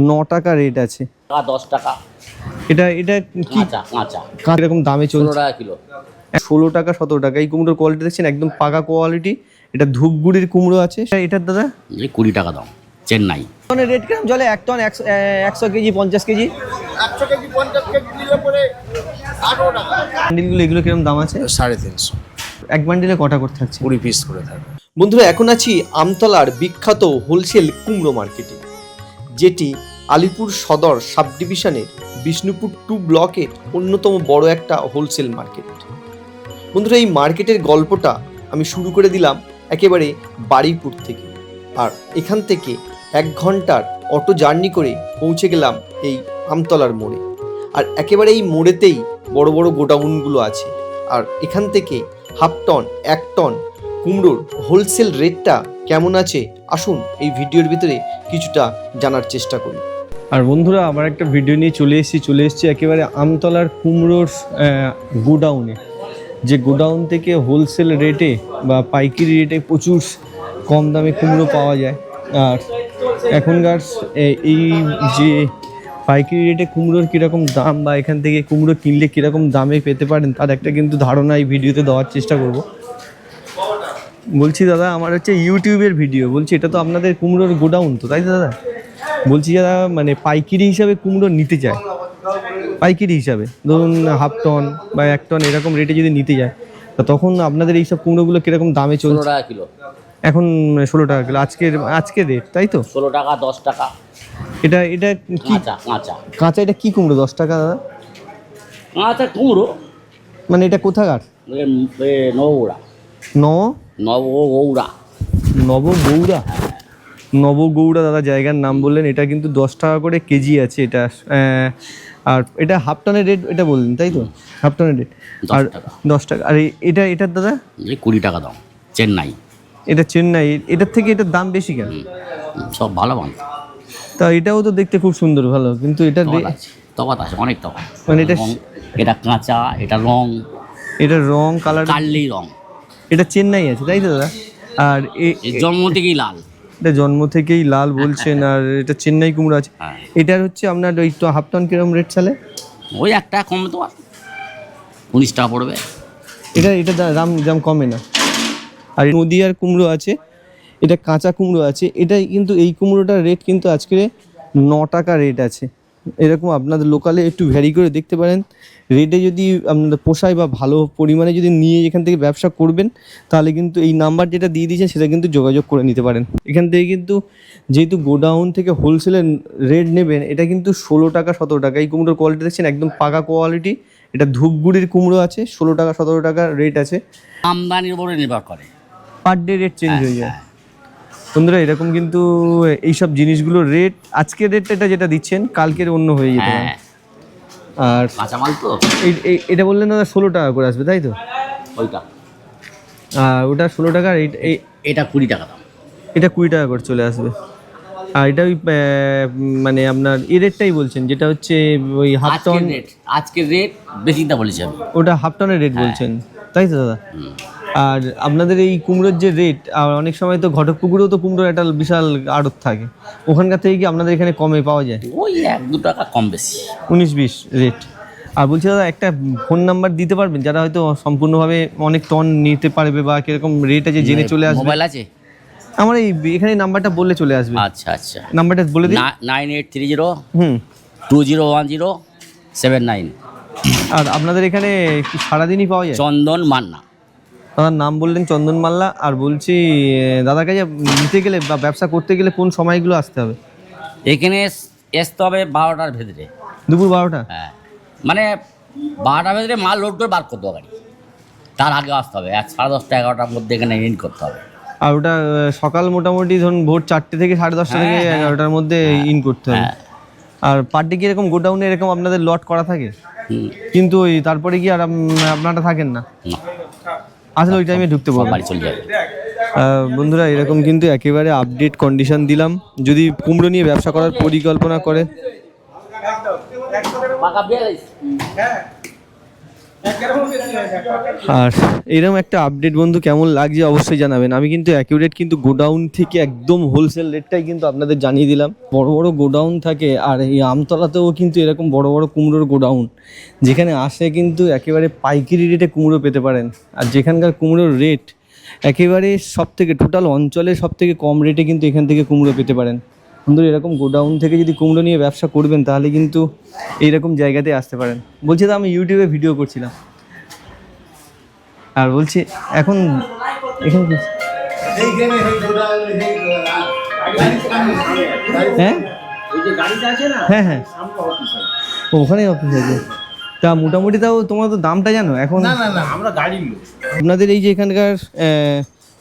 9 টাকা রেট আছে। 10 টাকা। এটা এটা কি কাঁচা এরকম দামে 16 চলছে? টাকা কিলো। 16 টাকা 17 টাকা। এই কুমড়োর কোয়ালিটি দেখছেন, একদম পাকা কোয়ালিটি। এটা ধূপগুড়ির কুমড়ো আছে। এটার দাদা এই 20 টাকা দাম, চেন্নাই। টনের রেট কেমন চলে? 1 ton 100 kg 50 kg 100 kg 50 kg দিলে পরে 18 টাকা। বান্ডিলগুলো এগুলো কিরকম দাম আছে? 350। এক বান্ডিলে কটা করে থাকছে? 20 পিস করে থাকে। বন্ধুরা, এখন আছি আমতলার বিখ্যাত হোলসেল কুমড়ো মার্কেটে, যেটি আলিপুর সদর সাব ডিভিশনের বিষ্ণুপুর 2 ব্লকের অন্যতম বড় একটা হোলসেল মার্কেট। বন্ধুরা, এই মার্কেটের গল্পটা আমি শুরু করে দিলাম একেবারে বারুইপুর থেকে, আর এখান থেকে 1 ঘন্টার অটো জার্নি করে পৌঁছে গেলাম এই আমতলার মোড়ে। আর একেবারে এই মোড়েতেই বড় বড় গোডাউনগুলো আছে। আর এখান থেকে হাফ টন 1 টন কুমড়োর হোলসেল রেটটা কেমন আছে, আসুন এই ভিডিওর ভিতরে কিছুটা জানার চেষ্টা করি। আর বন্ধুরা, আমার একটা ভিডিও নিয়ে চলে এসেছি একেবারে আমতলার কুমড়োর গোডাউনে, যে গোডাউন থেকে হোলসেল রেটে বা পাইকারি রেটে প্রচুর কম দামে কুমড়ো পাওয়া যায়। আর এখনকার এই যে পাইকারি রেটে কুমড়োর কীরকম দাম বা এখান থেকে কুমড়ো কিনলে কীরকম দামে পেতে পারেন, তার একটা কিন্তু ধারণা এই ভিডিওতে দেওয়ার চেষ্টা করব। বলছি দাদা, আমার হচ্ছে ইউটিউবের ভিডিও, বলছি এটা তো আপনাদের কুমড়োর গোডাউন তো, তাই তো দাদা? বলছি যারা মানে পাইকারি হিসাবে কুমড়ো নিতে চায়, পাইকারি হিসাবে ধরুন হাফ টন বা 1 টন এরকম রেটে যদি নিতে যায়, তা তখন আপনাদের এইসব কুমড়োগুলো কীরকম দামে 16 চলছে? টাকা কিলো। এখন 16 টাকা কিলো আজকের রেট, তাই তো? 16 টাকা 10 টাকা। এটা কি কাঁচা কাঁচা? এটা কি কুমড়ো 10 টাকা দাদা? কাঁচা কুমড়ো। মানে এটা কোথাকার? নবগৌড়া। নবগৌড়া। নবগৌড়া। নবগৌড়া দাদা জায়গার নাম বললেন। এটা কিন্তু 10 টাকা করে কেজি আছে এটা। আর এটা হাফ টনের রেট এটা বললেন, তাই তো? হাফ টনের রেট আর 10 টাকা। আর এটার দাদা এই 20 টাকা দাম, চেন্নাই। এটা চেন্নাই। এটার থেকে এটার দাম বেশি কেন? সব ভালো মাল। তা এটাও তো দেখতে খুব সুন্দর, ভালো, কিন্তু এটা তফাৎ আছে, অনেক তফাৎ। মানে এটা কাঁচা, এটা রং, এটা রং কালার কাললেই রং। এটা চেন্নাই আছে, তাই তো দাদা? আর জন্ম থেকেই লাল। এটা জন্ম থেকেই লাল বলছেন। আর এটা চেন্নাই কুমড়ো আছে। এটার হচ্ছে আপনার ওই তো হাফ টন কিরকম রেট চলে? ওই 1 টাকা কমে তো 19 টাকা পড়বে। এটা দাম কমে না। আর নদিয়ার কুমড়ো আছে, এটা কাঁচা কুমড়ো আছে। এটা কিন্তু এই কুমড়োটার রেট কিন্তু আজকে 9 টাকা রেট আছে। এরকম আপনাদের লোকালে একটু ভ্যারি করে দেখতে পারেন। রেটে যদি আপনাদের পোষায় বা ভালো পরিমাণে যদি নিয়ে এখান থেকে ব্যবসা করবেন, তাহলে কিন্তু এই নাম্বার যেটা দিয়ে দিয়েছেন সেটা কিন্তু যোগাযোগ করে নিতে পারেন। এখান থেকে কিন্তু যেহেতু গোডাউন থেকে হোলসেলের রেট নেবেন, এটা কিন্তু 16 টাকা 17 টাকা। এই কুমড়োর কোয়ালিটি দেখছেন, একদম পাকা কোয়ালিটি। এটা ধূপগুড়ির কুমড়ো আছে, 16 টাকা 17 টাকা রেট আছে। আমদানির উপরে নির্ভর করে, পার ডে রেট চেঞ্জ হয়ে যায়। বন্ধুরা, এরকম কিন্তু এইসব জিনিসগুলোর রেট, আজকের রেটটা এটা যেটা দিচ্ছেন কালকের অন্য হয়ে যেতে পারে। আর কাঁচামাল তো এটা বললেন দাদা 16 টাকা করে আসবে, তাই তো? ওইটা ওটা 16 টাকা। এটা 20 টাকা দাম। এটা 20 টাকা করে চলে আসবে। আর এটা ওই মানে আপনার এই রেটটাই বলছেন, যেটা হচ্ছে ওই হাফ টন। আজকের রেট বেশি দা বলেছি আমি। ওটা হাফ টনের রেট বলছেন, তাই তো দাদা? আর আপনাদের এই কুমড়োর যে রেট, আর অনেক সময় তো ঘটকপুকুরেও তো কুমড়োর একটা বিশাল আড়ত থাকে, ওখানকার থেকে কি আপনাদের এখানে কমে পাওয়া যায়? ওই 1-2 টাকা কম বেশি, 19-20 রেট। আর বলছি দাদা, একটা ফোন নাম্বার দিতে পারবেন যারা হয়তো সম্পূর্ণভাবে অনেক টন নিতে পারবে বা কিরকম রেট আছে জেনে চলে আসবে? মোবাইল আছে আমার এখানে নাম্বারটা বললে চলে আসবে। আচ্ছা, নাম্বারটা বলে দিন। 9830 201079। আর আপনাদের এখানে কি সারাদিনই পাওয়া যায়? চন্দন মান্না। দাদার নাম বললেন চন্দন মাল্লা। আর বলছি দাদার কাছে নিতে গেলে বা ব্যবসা করতে গেলে কোন সময়গুলো আসতে হবে? এখানে আসতে হবে 12টার ভেতরে। দুপুর 12টা? হ্যাঁ, মানে 12টার ভেতরে মাল লোড করে বার করতে হবে গাড়ি, তার আগে আসতে হবে। 10:30 11টার মধ্যে এখানে ইন করতে হবে। আর ওটা সকাল মোটামুটি ধরুন ভোর 4টে থেকে 10:30 থেকে 11টার মধ্যে ইন করতে হবে। আর পার ডে কি এরকম গোডাউনে এরকম আপনাদের লট করা থাকে? কিন্তু ওই তারপরে কি আর আপনারা থাকেন না? আসলে ওই টাইমে ঢুকতে পারবেন, বাড়ি চলে যাবে। বন্ধুরা, এরকম কিন্তু একেবারে আপডেট কন্ডিশন দিলাম। যদি কুমড়ো নিয়ে ব্যবসা করার পরিকল্পনা করে, আর এরকম একটা আপডেট বন্ধু কেমন লাগছে অবশ্যই জানাবেন। আমি কিন্তু অ্যাকিউরেট কিন্তু গোডাউন থেকে একদম হোলসেল রেটটাই কিন্তু আপনাদের জানিয়ে দিলাম। বড় বড় গোডাউন থাকে, আর এই আমতলাতেও কিন্তু এরকম বড় বড় কুমড়োর গোডাউন, যেখানে আসে কিন্তু একেবারে পাইকারি রেটে কুমড়ো পেতে পারেন। আর যেখানকার কুমড়োর রেট একেবারে সব থেকে টোটাল অঞ্চলের সব থেকে কম রেটে কিন্তু এখান থেকে কুমড়ো পেতে পারেন। বন্ধুরা এরকম গোডাউন থেকে যদি কুমড়ো নিয়ে ব্যবসা করবেন তাহলে কিন্তু এইরকম জায়গাতে আসতে পারেন। বলছি তো আমি ইউটিউবে ভিডিও করছিলাম, আর বলছি এখন এখানে হ্যাঁ হ্যাঁ হ্যাঁ ওখানেই অফিস আছে। তা মোটামুটি তাও তোমার তো দামটা জানো এখন? না না না, আমরা গাড়ির লোক। আপনাদের এই যে এখানকার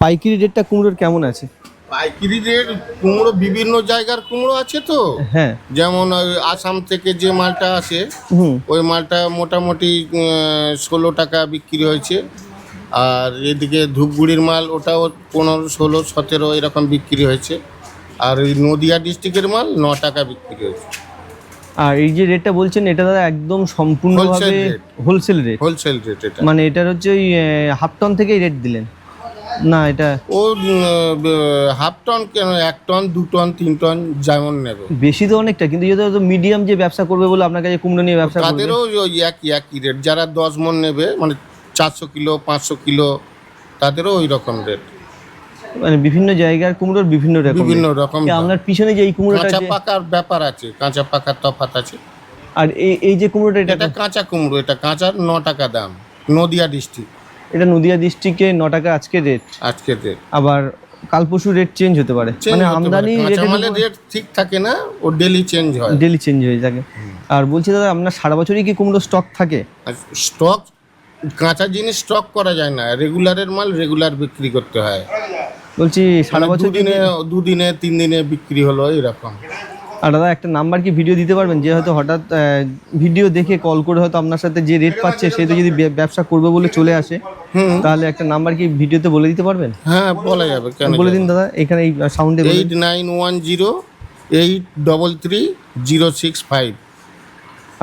পাইকারি রেটটা কুমড়োর কেমন আছে? পাইকারি রেট কুমড়ো বিভিন্ন জায়গার কুমড়ো আছে তো, হ্যাঁ যেমন ওই আসাম থেকে যে মালটা আসে হুম ওই মালটা মোটামুটি 16 টাকা বিক্রি হয়েছে। আর এদিকে ধূপগুড়ির মাল ওটাও 15, 16, 17 এরকম বিক্রি হয়েছে। আর ওই নদিয়া ডিস্ট্রিক্টের মাল 9 টাকা বিক্রি হয়েছে। আর এই যে রেটটা বলছেন এটা দাদা একদম সম্পূর্ণভাবে হোলসেল রেট? হোলসেল রেট এটা, মানে এটার হচ্ছে ওই হাফ টন থেকেই রেট দিলেন না? এটা ও হাফ টন কেন, 1 টন 2 টন 3 টন যেমন নেবে। বেশি তো অনেকটা, কিন্তু যেহেতু মিডিয়াম যে ব্যবসা করবে বলে আপনার কাছে কুমড়ো নিয়ে ব্যবসা করবে, তাদেরও ওই একই রেট। যারা 10 মণ নেবে মানে 400 কিলো 500 কিলো তাদেরও ওই রকম রেট। মানে বিভিন্ন জায়গার কুমড়োর বিভিন্ন রকম বিভিন্ন rate। রকম তা আপনার পিছনে যে এই কুমড়োটা কাঁচা যে- পাকার ব্যাপার আছে, কাঁচা পাকার তফাৎ আছে। আর এই যে কুমড়োটা এটা এটা কাঁচা কুমড়ো, এটা কাঁচার 9 টাকা দাম, নদিয়া ডিস্ট্রিক্ট এটা নদিয়া ডিস্ট্রিক্টে 9 টাকা আজকে রেট, আজকের রেট। আবার কাল পরশু রেট চেঞ্জ হতে পারে, মানে আমদানি কাঁচা মালের রেট ঠিক থাকে না, ও ডেলি চেঞ্জ হয়। ডেলি চেঞ্জ হয়ে থাকে। আর বলছি দাদা আপনার সারা বছরই কি কুমড়ো স্টক থাকে? স্টক, কাঁচা জিনিস স্টক করা যায় না, রেগুলারের মাল রেগুলার বিক্রি করতে হয়। বলছি সারা বছর দুদিনে 3 দিনে বিক্রি হলো এরকম। আর দাদা একটা নাম্বার কি ভিডিও দিতে পারবেন, যে হয়তো হঠাৎ ভিডিও দেখে কল করে হয়তো আপনার সাথে যে রেট পাচ্ছে সে তো যদি ব্যবসা করবে বলে চলে আসে, তাহলে একটা নাম্বার কি ভিডিওতে বলে দিতে পারবেন? হ্যাঁ বলা যাবে, কেন বলে দিন দাদা এখানে এই সাউন্ডে। 8910830665।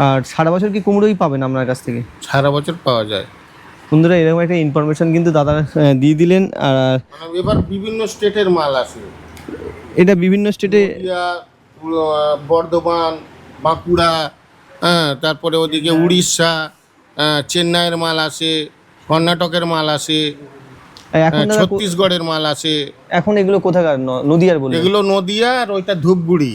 আর সারা বছর কি কুমড়োই পাবেন আপনার কাছ থেকে? সারা বছর পাওয়া যায়। বন্ধুরা এরকম একটা ইনফরমেশন কিন্তু দাদা দিয়ে দিলেন। আর মানে এবার বিভিন্ন স্টেটের মাল আসে, এটা বিভিন্ন স্টেটে, নদিয়া, বর্ধমান, বাঁকুড়া, হ্যাঁ, তারপরে ওদিকে উড়িষ্যা, চেন্নাইয়ের মাল আসে, কর্ণাটকের মাল আসে, এখন দাদা ছত্তিশগড়ের মাল আসে। এখন এগুলো কোথাকার? নদিয়ার বলে? এগুলো নদিয়া, আর ওইটা ধূপগুড়ি।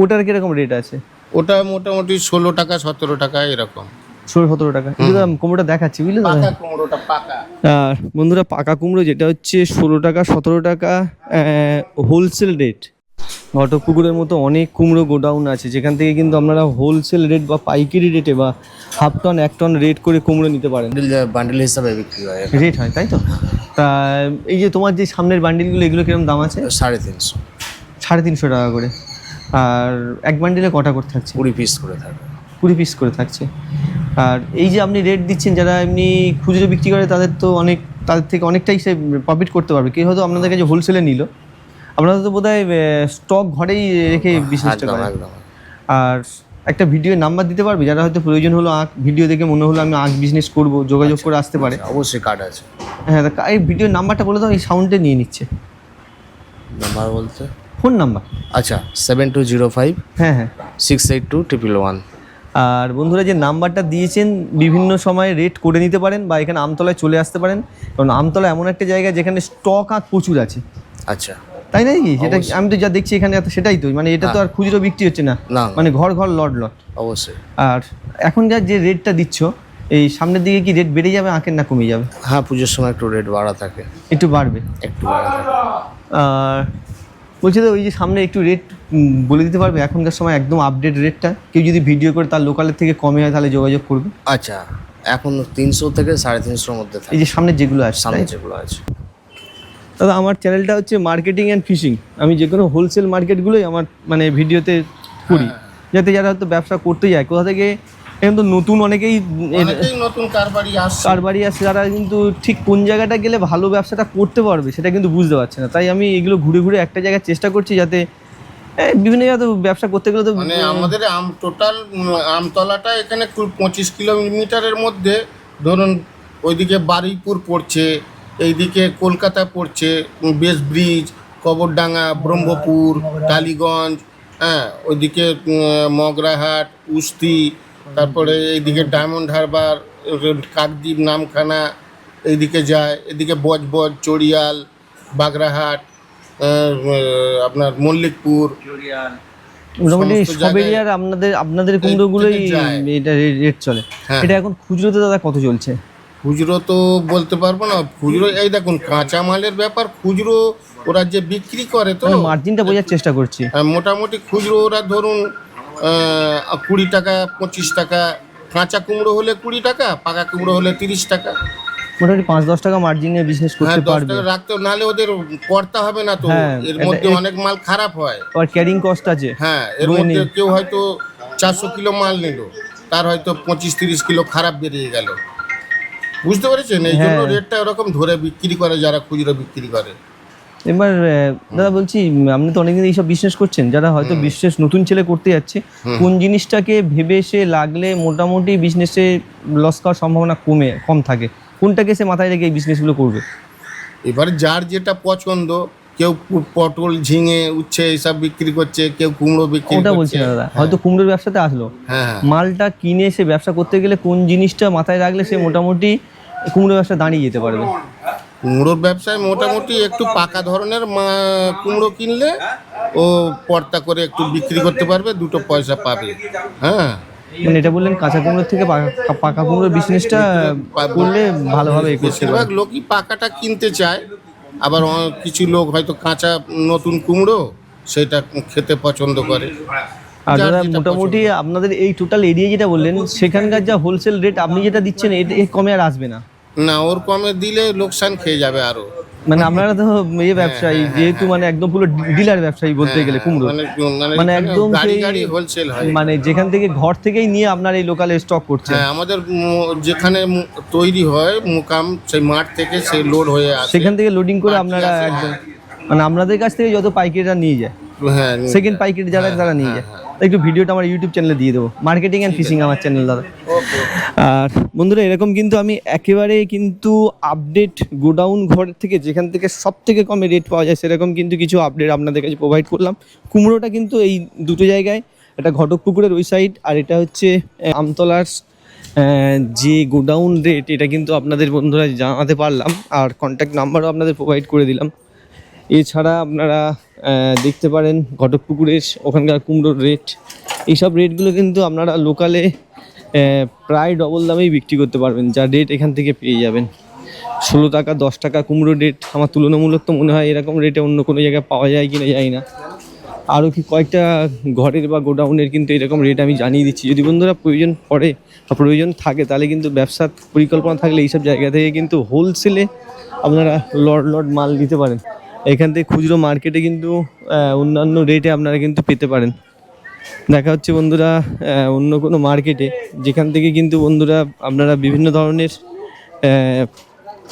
ওটার কিরকম রেট আছে? ওটা মোটামুটি 16 টাকা 17 টাকা এরকম। 16-17 টাকা। কিন্তু দাদা কুমড়োটা দেখাচ্ছি বুঝলে দাদা। পাকা কুমড়োটা পাকা। আর বন্ধুরা পাকা কুমড়ো যেটা হচ্ছে 16 টাকা 17 টাকা হোলসেল রেট। ঘটকপুকুরের মতো অনেক কুমড়ো গোডাউন আছে যেখান থেকে কিন্তু আপনারা হোলসেল রেট বা পাইকারি রেটে বা হাফ টন 1 টন রেট করে কুমড়ো নিতে পারেন। বান্ডেল হিসাবে বিক্রি হয় রেট হয় তাই তো? তা এই যে তোমার যে সামনের বান্ডিলগুলো এগুলো কিরকম দাম আছে? 350, 350 টাকা করে। আর এক বান্ডিলে কটা করে থাকছে? 20 পিস করে থাকে। 20 পিস করে থাকছে। আর এই যে আপনি রেট দিচ্ছেন, যারা এমনি খুচরো বিক্রি করে তাদের থেকে অনেকটাই সে প্রফিট করতে পারবে। কেউ হয়তো আপনাদের কাছে হোলসেলে নিল, আপনারা তো বোধহয় স্টক ঘরেই রেখে বিজনেসটা করেন। একদম। আর একটা ভিডিও নাম্বার দিতে পারবে, যারা হয়তো প্রয়োজন হলো ভিডিও দেখে মনে হলো আমি বিজনেস করব, যোগাযোগ করে আসতে পারে? অবশ্যই কার্ড আছে। হ্যাঁ এই ভিডিওর নাম্বারটা বলে দাও, এই সাউন্ডে নিয়ে নিচ্ছে। নাম্বার বলতে ফোন নাম্বার? আচ্ছা 7205 হ্যাঁ হ্যাঁ 682 আর বন্ধুরা যে নাম্বারটা দিয়েছেন বিভিন্ন সময় রেট করে নিতে পারেন, বা এখানে আমতলায় চলে আসতে পারেন, কারণ আমতলা এমন একটা জায়গা যেখানে স্টক প্রচুর আছে। আচ্ছা তাই নাই কি? সেটা আমি তো যা দেখছি এখানে সেটাই তো, মানে এটা তো আর খুচরো বিক্রি হচ্ছে না, না মানে ঘর ঘর লট লট। অবশ্যই। আর এখনকার যে রেটটা দিচ্ছ এই সামনের দিকে কি রেট বেড়ে যাবে আঁকের না কমে যাবে? হ্যাঁ পুজোর সময় একটু রেট বাড়া থাকে, একটু বাড়বে। আর বলছি তো ওই যে সামনে একটু রেট বলে দিতে পারবে এখনকার সময় একদম আপডেট রেটটা? কেউ যদি ভিডিও করে তার লোকালের থেকে কমে হয় তাহলে যোগাযোগ করবে। আচ্ছা এখন 300 থেকে 350 মধ্যে থাকে এই যে সামনে যেগুলো আছে সামনে যেগুলো আছে। দাদা আমার চ্যানেলটা হচ্ছে মার্কেটিং অ্যান্ড ফিশিং। আমি যে কোনো হোলসেল মার্কেটগুলোই আমার মানে ভিডিওতে করি, যাতে যারা হয়তো ব্যবসা করতে যায় কোথা থেকে, এখন তো নতুন অনেকেই নতুন কারবারি আসে, যারা কিন্তু ঠিক কোন জায়গাটা গেলে ভালো ব্যবসাটা করতে পারবে সেটা কিন্তু বুঝতে পারছে না। তাই আমি এগুলো ঘুরে ঘুরে একটা জায়গায় চেষ্টা করছি, যাতে বিভিন্ন জায়গায় ব্যবসা করতে গেলে তো মানে আমাদের টোটাল আমতলাটা এখানে 25 কিলোমিটারের মধ্যে ধরুন ওইদিকে বারুইপুর পড়ছে, এইদিকে কলকাতা পড়ছে, বেস ব্রিজ, কবরডাঙ্গা, ব্রহ্মপুর, টালিগঞ্জ, হ্যাঁ ওইদিকে মগরাহাট, উস্তি, তারপরে এইদিকে ডায়মন্ড হারবার, কাকদ্বীপ, নামখানা, এইদিকে যায়, এদিকে বজবজ, চড়িয়াল, বাগরাহাট, আপনার মল্লিকপুর, মোটামুটি সমস্ত সব জায়গায় এরিয়ার আপনাদের কুমড়োগুলোই থেকে যায়। এটা রেট চলে। হ্যাঁ। এটা এখন খুচরোতে দাদা কত চলছে? খুচরো তো বলতে পারবো না, খুচরো এই দেখুন কাঁচা মালের ব্যাপার, খুচরো ওরা যে বিক্রি করে তো মানে মার্জিনটা বোঝার চেষ্টা করছি। মোটামুটি খুচরো ওরা ধরুন 20 টাকা 25 টাকা, কাঁচা কুমড়ো হলে 20 টাকা, পাকা কুমড়ো হলে 30 টাকা। মোটামুটি 5-10 টাকা মার্জিনে বিজনেস হ্যাঁ, করতে 10 পারবে। টাকা রাখতে, নাহলে ওদের করতে হবে না তো, হ্যাঁ, এর এটা মধ্যে অনেক মাল খারাপ হয়। আর ক্যারিং কস্ট আছে। হ্যাঁ, এর রোহিণী। মধ্যে কেউ হয়তো 400 কিলো মাল নিল, তার হয়তো 25-30 কিলো খারাপ বেরিয়ে গেল, বুঝতে পেরেছেন? এই জন্য হ্যাঁ। রেটটা ওরকম ধরে বিক্রি করে যারা খুচরো বিক্রি করে। এবার দাদা বলছি, আপনি তো অনেকদিন এইসব বিজনেস করছেন, যারা হয়তো বিজনেস নতুন ছেলে করতে যাচ্ছে, কোন জিনিসটাকে ভেবে সে লাগলে মোটামুটি বিজনেসে লস খাওয়ার সম্ভাবনা কম থাকে, কোনটাকে সে মাথায় রেখে এই বিজনেসগুলো করবে? এবার যার যেটা পছন্দ, কেউ পটল, ঝিঙে, উচ্ছে এইসব বিক্রি করছে, কেউ কুমড়ো বিক্রি ওটা বলছি করছে। না দাদা, হয়তো কুমড়োর ব্যবসাতে আসলো, হ্যাঁ হ্যাঁ, মালটা কিনে সে ব্যবসা করতে গেলে কোন জিনিসটা মাথায় রাখলে সে মোটামুটি কুমড়ো ব্যবসা দাঁড়িয়ে যেতে পারবে? কুমড়োর ব্যবসায় মোটামুটি একটু পাকা ধরনের কুমড়ো কিনলে ও পর্তা করে একটু বিক্রি করতে পারবে, দুটো পয়সা পাবে। হ্যাঁ, মানে এটা বললেন কাঁচা কুমড়োর থেকে পাকা কুমড়োর বিজনেসটা করলে ভালোভাবে করতে বেশিরভাগ পারবে। লোকই পাকাটা কিনতে চায়, আবার কিছু লোক হয়তো কাঁচা নতুন কুমড়ো সেটা খেতে পছন্দ করে। আর যার দাদা যেটা মোটামুটি আপনাদের এই টোটাল এরিয়া যেটা বললেন, সেখানকার যা হোলসেল রেট আপনি যেটা দিচ্ছেন এর কমে আর আসবে না। না, ওর কমে দিলে লোকসান খেয়ে যাবে আরো। মানে আপনারা তো এই ব্যবসায়ী, যেহেতু মানে একদম পুরো ডিলার ব্যবসায়ী বলতে গেলে কুমড়ো, মানে একদম গাড়ি সেই গাড়ি হোলসেল হয়। মানে যেখান থেকে ঘর থেকেই নিয়ে আপনার এই লোকালে স্টক করছেন, হ্যাঁ, আমাদের যেখানে তৈরি হয় মুকাম, সেই মাঠ থেকে সেই লোড হয়ে আসে। সেখান থেকে লোডিং করে বাকি আপনারা আসে, একদম মানে আপনাদের কাছ থেকে যত পাইকারিরা নিয়ে যায়, হ্যাঁ সেকেন্ড পাইকারি যারা তারা নিয়ে যায়। একটু ভিডিওটা আমার ইউটিউব চ্যানেলে দিয়ে দেবো, মার্কেটিং অ্যান্ড ফিশিং আমার চ্যানেল দাদা। আর বন্ধুরা এরকম কিন্তু আমি একেবারে কিন্তু আপডেট গোডাউন ঘর থেকে, যেখান থেকে সব থেকে কমে রেট পাওয়া যায়, সেরকম কিন্তু কিছু আপডেট আপনাদের কাছে প্রোভাইড করলাম। কুমড়োটা কিন্তু এই দুটো জায়গায়, এটা ঘটকপুকুরের ওই সাইড, আর এটা হচ্ছে আমতলার যে গোডাউন রেট, এটা কিন্তু আপনাদের বন্ধুরা জানাতে পারলাম, আর কন্ট্যাক্ট নাম্বারও আপনাদের প্রোভাইড করে দিলাম। এছাড়া আপনারা দেখতে পারেন ঘটকপুকুরের ওখানকার কুমড়োর রেট, এইসব রেটগুলো কিন্তু আপনারা লোকালে প্রায় ডবল দামেই বিক্রি করতে পারবেন, যা রেট এখান থেকে পেয়ে যাবেন। 16 টাকা 10 টাকা কুমড়ো রেট আমার তুলনামূলক তো মনে হয় এরকম রেটে অন্য কোনো জায়গায় পাওয়া যায় কি না জানি না। আরও কি কয়েকটা ঘরের বা গোডাউনের কিন্তু এরকম রেট আমি জানিয়ে দিচ্ছি, যদি বন্ধুরা প্রয়োজন পড়ে বা প্রয়োজন থাকে, তাহলে কিন্তু ব্যবসার পরিকল্পনা থাকলে এইসব জায়গা থেকে কিন্তু হোলসেলে আপনারা লট মাল নিতে পারেন। এখান থেকে খুচরো মার্কেটে কিন্তু অন্যান্য রেটে আপনারা কিন্তু পেতে পারেন। দেখা হচ্ছে বন্ধুরা অন্য কোনো মার্কেটে, যেখান থেকে কিন্তু বন্ধুরা আপনারা বিভিন্ন ধরনের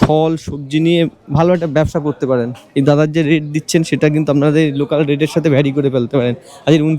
ফল সবজি নিয়ে ভালো একটা ব্যবসা করতে পারেন। এই দাদার যে রেট দিচ্ছেন সেটা কিন্তু আপনাদের লোকাল রেটের সাথে ভ্যারি করে ফেলতে পারেন। আজ 29